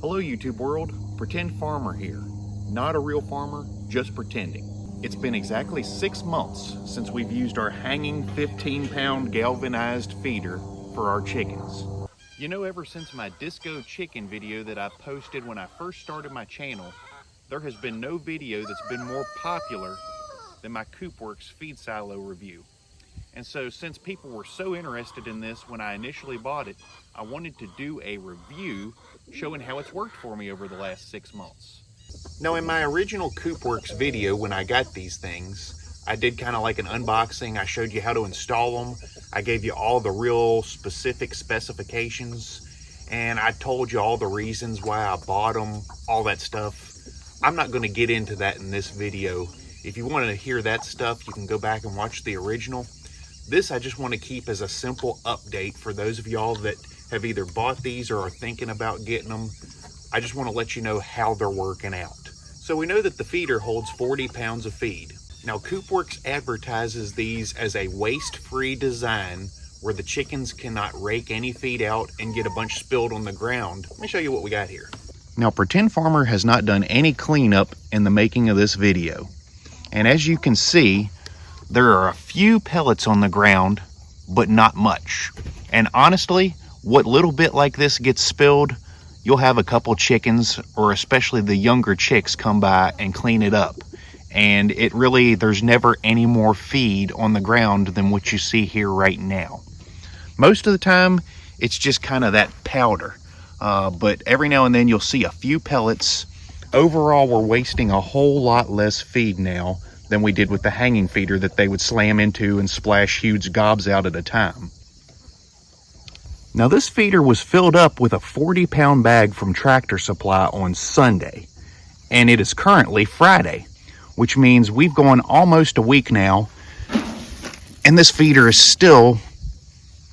Hello YouTube world, Pretend Farmer here. Not a real farmer, just pretending. It's been exactly 6 months since we've used our hanging 15-pound galvanized feeder for our chickens. You know, ever since my disco chicken video that I posted when I first started my channel, there has been no video that's been more popular than my Coopworx feed silo review. And so since people were so interested in this when I initially bought it, I wanted to do a review showing how it's worked for me over the last 6 months. Now in my original Coopworx video when I got these things, I did kind of like an unboxing. I showed you how to install them. I gave you all the real specific specifications and I told you all the reasons why I bought them, all that stuff. I'm not going to get into that in this video. If you want to hear that stuff, you can go back and watch the original. This I just want to keep as a simple update for those of y'all that have either bought these or are thinking about getting them. I just want to let you know how they're working out. So we know that the feeder holds 40 pounds of feed. Now Coopworx advertises these as a waste-free design where the chickens cannot rake any feed out and get a bunch spilled on the ground. Let me show you what we got here. Now Pretend Farmer has not done any cleanup in the making of this video. And as you can see, there are a few pellets on the ground, but not much. And honestly, what little bit like this gets spilled, you'll have a couple chickens, or especially the younger chicks, come by and clean it up. And it really, there's never any more feed on the ground than what you see here right now. Most of the time, it's just kind of that powder. But every now and then you'll see a few pellets. Overall, we're wasting a whole lot less feed now than we did with the hanging feeder that they would slam into and splash huge gobs out at a time. Now this feeder was filled up with a 40-pound bag from Tractor Supply on Sunday, and it is currently Friday, which means we've gone almost a week now, and this feeder is still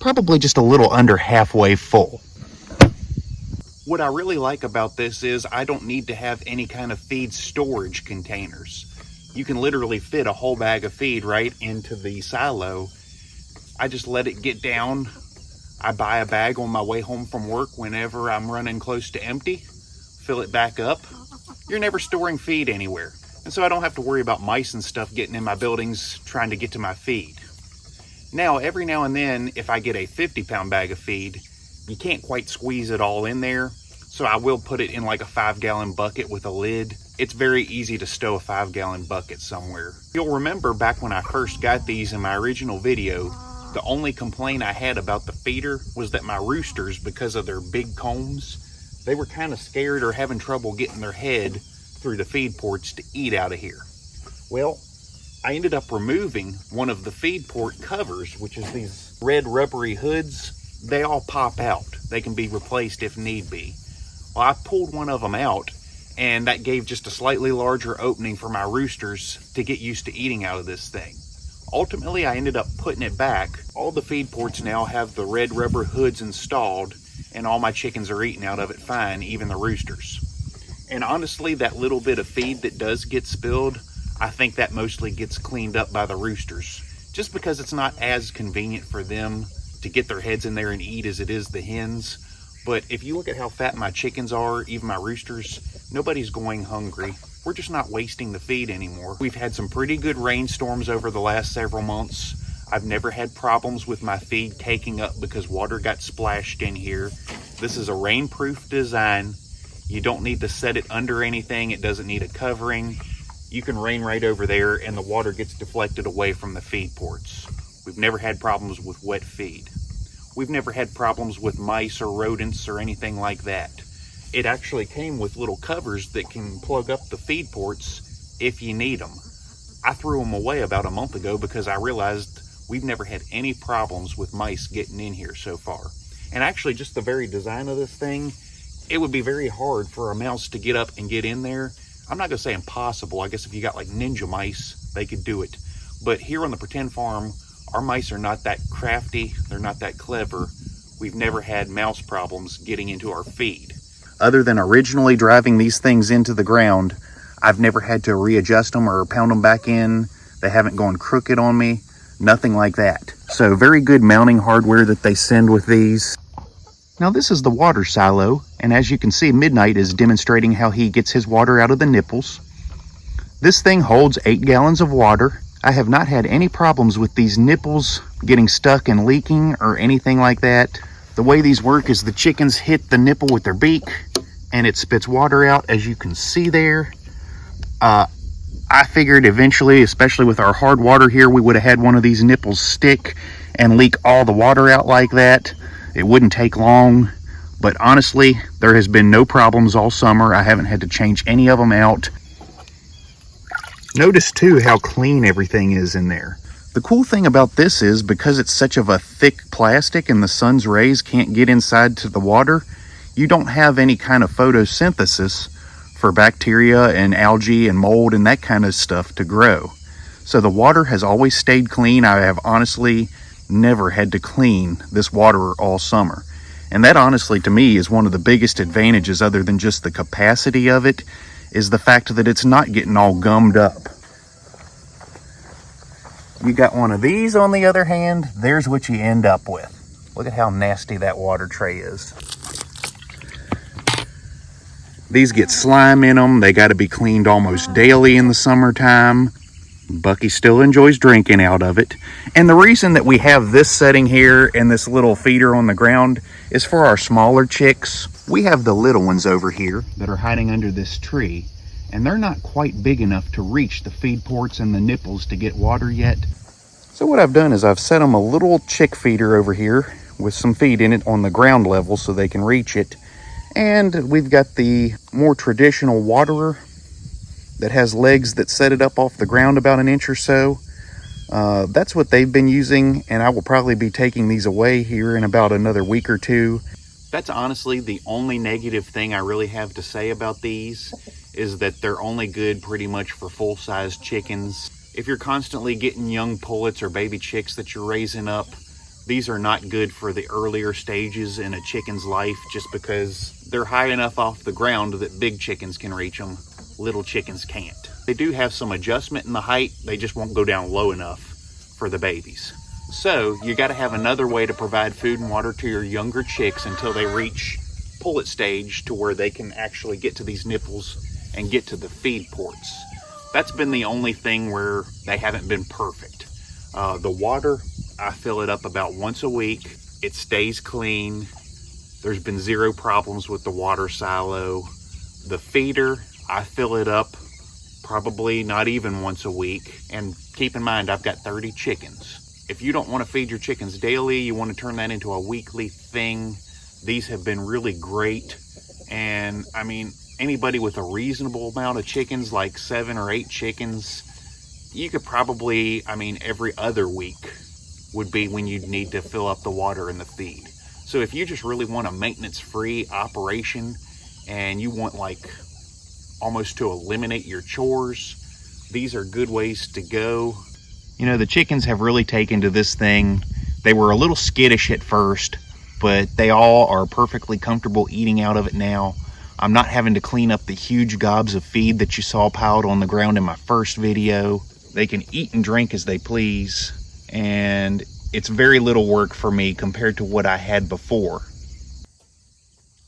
probably just a little under halfway full. What I really like about this is I don't need to have any kind of feed storage containers. You can literally fit a whole bag of feed right into the silo. I just let it get down. I buy a bag on my way home from work whenever I'm running close to empty, fill it back up. You're never storing feed anywhere. And so I don't have to worry about mice and stuff getting in my buildings trying to get to my feed. Now, every now and then, if I get a 50-pound bag of feed, you can't quite squeeze it all in there. So I will put it in like a 5-gallon bucket with a lid. It's very easy to stow a 5-gallon bucket somewhere. You'll remember back when I first got these in my original video, the only complaint I had about the feeder was that my roosters, because of their big combs, they were kind of scared or having trouble getting their head through the feed ports to eat out of here. Well, I ended up removing one of the feed port covers, which is these red rubbery hoods. They all pop out. They can be replaced if need be. Well, I pulled one of them out, and that gave just a slightly larger opening for my roosters to get used to eating out of this thing. Ultimately, I ended up putting it back. All the feed ports now have the red rubber hoods installed, and all my chickens are eating out of it fine, even the roosters. And honestly, that little bit of feed that does get spilled, I think that mostly gets cleaned up by the roosters, just because it's not as convenient for them to get their heads in there and eat as it is the hens. But if you look at how fat my chickens are, even my roosters, nobody's going hungry. We're just not wasting the feed anymore. We've had some pretty good rainstorms over the last several months. I've never had problems with my feed caking up because water got splashed in here. This is a rainproof design. You don't need to set it under anything. It doesn't need a covering. You can rain right over there and the water gets deflected away from the feed ports. We've never had problems with wet feed. We've never had problems with mice or rodents or anything like that. It actually came with little covers that can plug up the feed ports if you need them. I threw them away about a month ago because I realized we've never had any problems with mice getting in here so far. And actually just the very design of this thing, it would be very hard for a mouse to get up and get in there. I'm not gonna say impossible. I guess if you got like ninja mice, they could do it. But here on the Pretend Farm, our mice are not that crafty. They're not that clever. We've never had mouse problems getting into our feed. Other than originally driving these things into the ground, I've never had to readjust them or pound them back in. They haven't gone crooked on me, nothing like that. So very good mounting hardware that they send with these. Now this is the water silo, and as you can see, Midnight is demonstrating how he gets his water out of the nipples. This thing holds 8 gallons of water. I have not had any problems with these nipples getting stuck and leaking or anything like that. The way these work is the chickens hit the nipple with their beak and it spits water out, as you can see there. I figured eventually, especially with our hard water here, we would have had one of these nipples stick and leak all the water out like that. It wouldn't take long, but honestly, there has been no problems all summer. I haven't had to change any of them out. Notice too how clean everything is in there. The cool thing about this is, because it's such of a thick plastic and the sun's rays can't get inside to the water, you don't have any kind of photosynthesis for bacteria and algae and mold and that kind of stuff to grow. So the water has always stayed clean. I have honestly never had to clean this water all summer. And that honestly to me is one of the biggest advantages, other than just the capacity of it, is the fact that it's not getting all gummed up. You got one of these on the other hand, there's what you end up with. Look at how nasty that water tray is. These get slime in them. They got to be cleaned almost daily in the summertime. Bucky still enjoys drinking out of it. And the reason that we have this setting here and this little feeder on the ground is for our smaller chicks. We have the little ones over here that are hiding under this tree, and they're not quite big enough to reach the feed ports and the nipples to get water yet. So what I've done is I've set them a little chick feeder over here with some feed in it on the ground level so they can reach it. And we've got the more traditional waterer that has legs that set it up off the ground about an inch or so. That's what they've been using, and I will probably be taking these away here in about another week or two. That's honestly the only negative thing I really have to say about these, is that they're only good pretty much for full-size chickens. If you're constantly getting young pullets or baby chicks that you're raising up, these are not good for the earlier stages in a chicken's life, just because they're high enough off the ground that big chickens can reach them. Little chickens can't. They do have some adjustment in the height, they just won't go down low enough for the babies. So you got to have another way to provide food and water to your younger chicks until they reach pullet stage, to where they can actually get to these nipples and get to the feed ports. That's been the only thing where they haven't been perfect. The water, I fill it up about once a week. It stays clean. There's been zero problems with the water silo. The feeder, I fill it up probably not even once a week. And keep in mind, I've got 30 chickens. If you don't want to feed your chickens daily, you want to turn that into a weekly thing, these have been really great. And I mean, anybody with a reasonable amount of chickens, like 7 or 8 chickens, you could probably, every other week would be when you'd need to fill up the water and the feed. So if you just really want a maintenance-free operation and you want like almost to eliminate your chores, these are good ways to go. You know, the chickens have really taken to this thing. They were a little skittish at first, but they all are perfectly comfortable eating out of it now. I'm not having to clean up the huge gobs of feed that you saw piled on the ground in my first video. They can eat and drink as they please, and it's very little work for me compared to what I had before.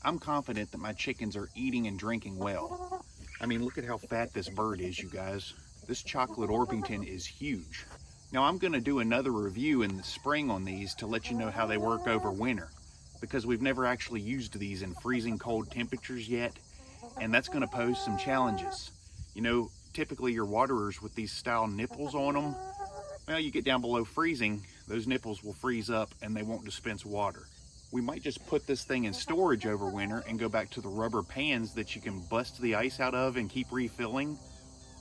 I'm confident that my chickens are eating and drinking well. I mean, look at how fat this bird is, you guys. This chocolate Orpington is huge. Now I'm going to do another review in the spring on these to let you know how they work over winter, because we've never actually used these in freezing cold temperatures yet, and that's going to pose some challenges. You know, typically your waterers with these style nipples on them, well, you get down below freezing, those nipples will freeze up and they won't dispense water. We might just put this thing in storage over winter and go back to the rubber pans that you can bust the ice out of and keep refilling.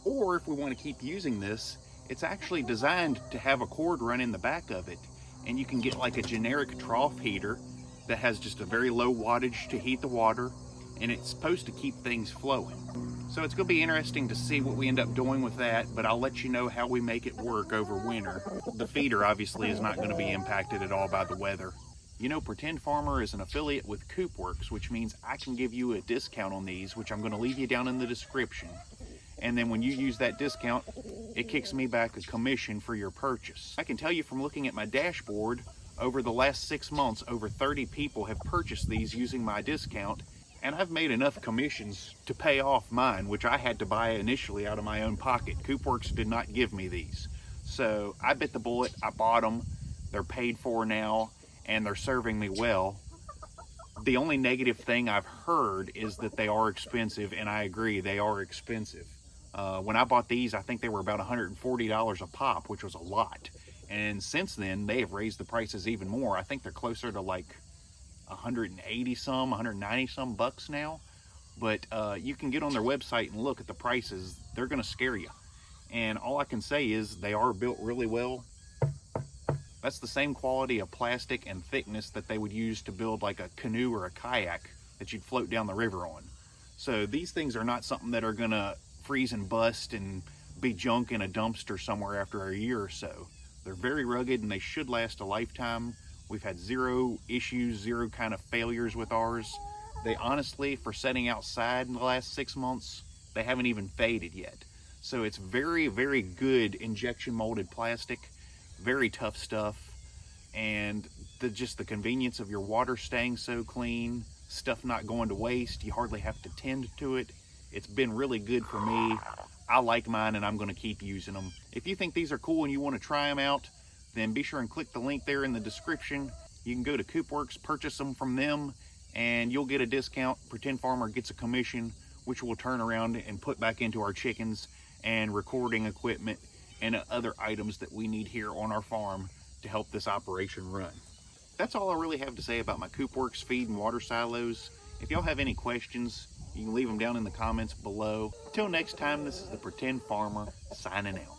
Or if we want to keep using this, it's actually designed to have a cord run in the back of it, and you can get like a generic trough heater that has just a very low wattage to heat the water, and it's supposed to keep things flowing. So it's going to be interesting to see what we end up doing with that, but I'll let you know how we make it work over winter. The feeder obviously is not going to be impacted at all by the weather. You know, Pretend Farmer is an affiliate with Coopworx, which means I can give you a discount on these, which I'm going to leave you down in the description. And then when you use that discount, it kicks me back a commission for your purchase. I can tell you from looking at my dashboard, Over the last 6 months, over 30 people have purchased these using my discount, and I've made enough commissions to pay off mine, which I had to buy initially out of my own pocket. Coopworx did not give me these. So I bit the bullet, I bought them, they're paid for now, and they're serving me well. The only negative thing I've heard is that they are expensive, and I agree, they are expensive. When I bought these, I think they were about $140 a pop, which was a lot. And since then, they have raised the prices even more. I think they're closer to like 180 some, 190 some bucks now. But you can get on their website and look at the prices. They're gonna scare you. And all I can say is they are built really well. That's the same quality of plastic and thickness that they would use to build like a canoe or a kayak that you'd float down the river on. So these things are not something that are gonna freeze and bust and be junk in a dumpster somewhere after a year or so. They're very rugged and they should last a lifetime. We've had zero issues, zero kind of failures with ours. They honestly, for setting outside in the last 6 months, they haven't even faded yet. So it's very, very good injection molded plastic, very tough stuff. And just the convenience of your water staying so clean, stuff not going to waste, you hardly have to tend to it. It's been really good for me. I like mine and I'm gonna keep using them. If you think these are cool and you wanna try them out, then be sure and click the link there in the description. You can go to Coopworx, purchase them from them, and you'll get a discount. Pretend Farmer gets a commission, which we'll turn around and put back into our chickens and recording equipment and other items that we need here on our farm to help this operation run. That's all I really have to say about my Coopworx feed and water silos. If y'all have any questions, you can leave them down in the comments below. Until next time, this is the Pretend Farmer signing out.